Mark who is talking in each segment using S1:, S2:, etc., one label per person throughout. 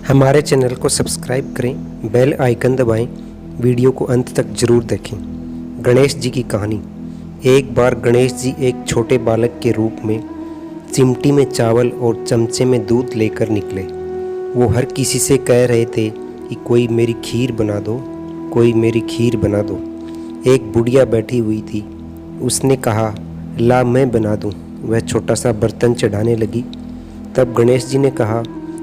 S1: हमारे चैनल को सब्सक्राइब करें, बेल आइकन दबाएं, वीडियो को अंत तक जरूर देखें। गणेश जी की कहानी। एक बार गणेश जी एक छोटे बालक के रूप में चिमटी में चावल और चमचे में दूध लेकर निकले। वो हर किसी से कह रहे थे कि कोई मेरी खीर बना दो, कोई मेरी खीर बना दो। एक बुढ़िया बैठी हुई थी, उसने कहा, ला मैं बना दूं। वह छोटा सा बर्तन चढ़ाने लगी। तब गणेश जी ने कहा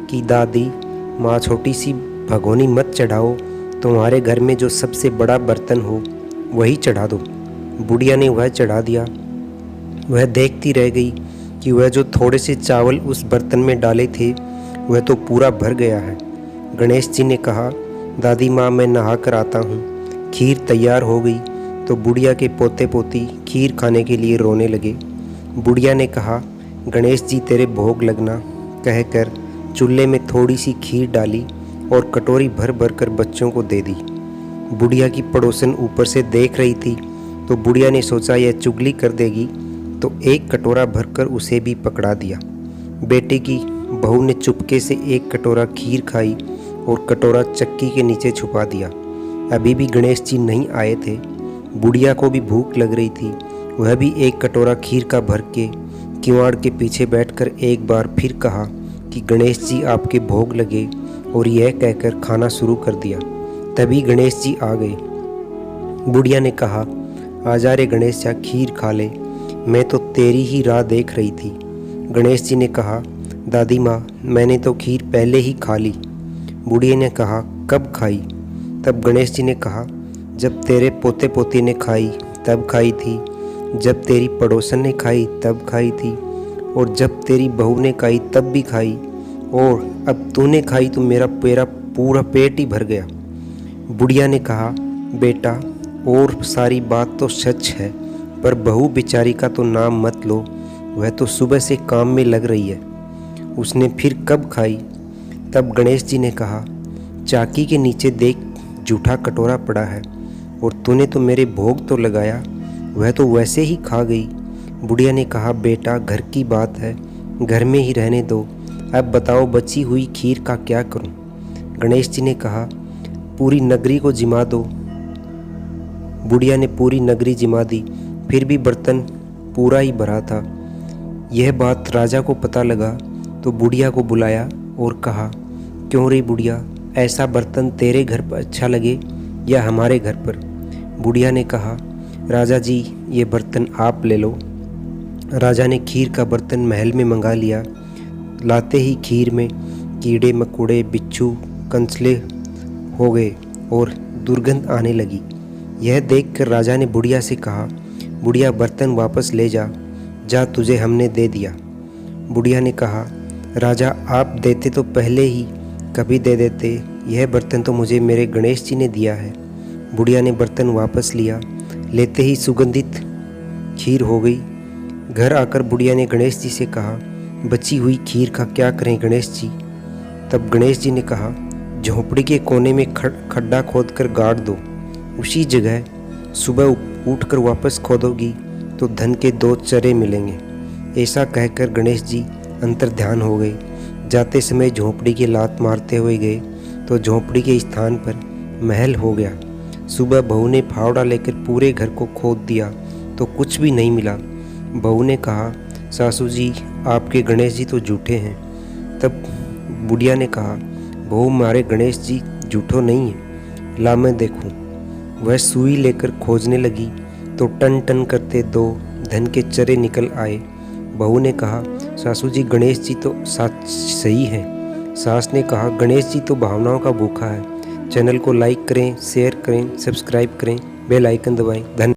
S1: कि दादी माँ, छोटी सी भगोनी मत चढ़ाओ, तुम्हारे घर में जो सबसे बड़ा बर्तन हो वही चढ़ा दो। बुढ़िया ने वह चढ़ा दिया। वह देखती रह गई कि वह जो थोड़े से चावल उस बर्तन में डाले थे वह तो पूरा भर गया है। गणेश जी ने कहा, दादी माँ, मैं नहा कर आता हूँ। खीर तैयार हो गई तो बुढ़िया के पोते पोती खीर खाने के लिए रोने लगे। बुढ़िया ने कहा, गणेश जी तेरे भोग लगना कहकर चूल्हे में थोड़ी सी खीर डाली और कटोरी भर भर कर बच्चों को दे दी। बुढ़िया की पड़ोसन ऊपर से देख रही थी तो बुढ़िया ने सोचा यह चुगली कर देगी, तो एक कटोरा भरकर उसे भी पकड़ा दिया। बेटे की बहू ने चुपके से एक कटोरा खीर खाई और कटोरा चक्की के नीचे छुपा दिया। अभी भी गणेश जी नहीं आए थे। बुढ़िया को भी भूख लग रही थी। वह भी एक कटोरा खीर का भर के किवाड़ के पीछे बैठकर एक बार फिर कहा कि गणेश जी आपके भोग लगे, और यह कहकर खाना शुरू कर दिया। तभी गणेश जी आ गए। बुढ़िया ने कहा, आजा रे गणेश जा, खीर खा ले, मैं तो तेरी ही राह देख रही थी। गणेश जी ने कहा, दादी माँ, मैंने तो खीर पहले ही खा ली। बुढ़िया ने कहा, कब खाई? तब गणेश जी ने कहा, जब तेरे पोते पोती ने खाई तब खाई थी, जब तेरी पड़ोसन ने खाई तब खाई थी, और जब तेरी बहू ने खाई तब भी खाई, और अब तूने खाई तो मेरा पूरा पेट ही भर गया। बुढ़िया ने कहा, बेटा, और सारी बात तो सच है, पर बहू बेचारी का तो नाम मत लो, वह तो सुबह से काम में लग रही है। उसने फिर कब खाई? तब गणेश जी ने कहा, चाकी के नीचे देख, जूठा कटोरा पड़ा है, और तूने तो मेरे भोग तो लगाया, वह तो वैसे ही खा गई। बुढ़िया ने कहा, बेटा, घर की बात है, घर में ही रहने दो। अब बताओ बची हुई खीर का क्या करूं? गणेश जी ने कहा, पूरी नगरी को जिमा दो। बुढ़िया ने पूरी नगरी जिमा दी, फिर भी बर्तन पूरा ही भरा था। यह बात राजा को पता लगा तो बुढ़िया को बुलाया और कहा, क्यों रे बुढ़िया, ऐसा बर्तन तेरे घर पर अच्छा लगे या हमारे घर पर? बुढ़िया ने कहा, राजा जी, ये बर्तन आप ले लो। राजा ने खीर का बर्तन महल में मंगा लिया। लाते ही खीर में कीड़े मकोड़े, बिच्छू, कंसले हो गए और दुर्गंध आने लगी। यह देखकर राजा ने बुढ़िया से कहा, बुढ़िया, बर्तन वापस ले जा, जा, तुझे हमने दे दिया। बुढ़िया ने कहा, राजा, आप देते तो पहले ही कभी दे देते, यह बर्तन तो मुझे मेरे गणेश जी ने दिया है। बुढ़िया ने बर्तन वापस लिया। लेते ही सुगंधित खीर हो गई। घर आकर बुढ़िया ने गणेश जी से कहा, बची हुई खीर का क्या करें गणेश जी? तब गणेश जी ने कहा, झोंपड़ी के कोने में खड्डा खोदकर गाड़ दो। उसी जगह सुबह उठकर वापस खोदोगी तो धन के 2 चरे मिलेंगे। ऐसा कहकर गणेश जी अंतर्ध्यान हो गए। जाते समय झोंपड़ी की लात मारते हुए गए तो झोंपड़ी के स्थान पर महल हो गया। सुबह बहू ने फावड़ा लेकर पूरे घर को खोद दिया तो कुछ भी नहीं मिला। बहू ने कहा, सासू जी, आपके गणेश जी तो झूठे हैं। तब बुढ़िया ने कहा, बहू, हमारे गणेश जी झूठो नहीं है, ला मैं देखूं। वह सुई लेकर खोजने लगी तो टन टन करते 2 धन के चरे निकल आए। बहू ने कहा, सासू जी, गणेश जी तो सही हैं। सास ने कहा, गणेश जी तो भावनाओं का भूखा है। चैनल को लाइक करें, शेयर करें, सब्सक्राइब करें, बेल आइकन दबाएं। धन्यवाद।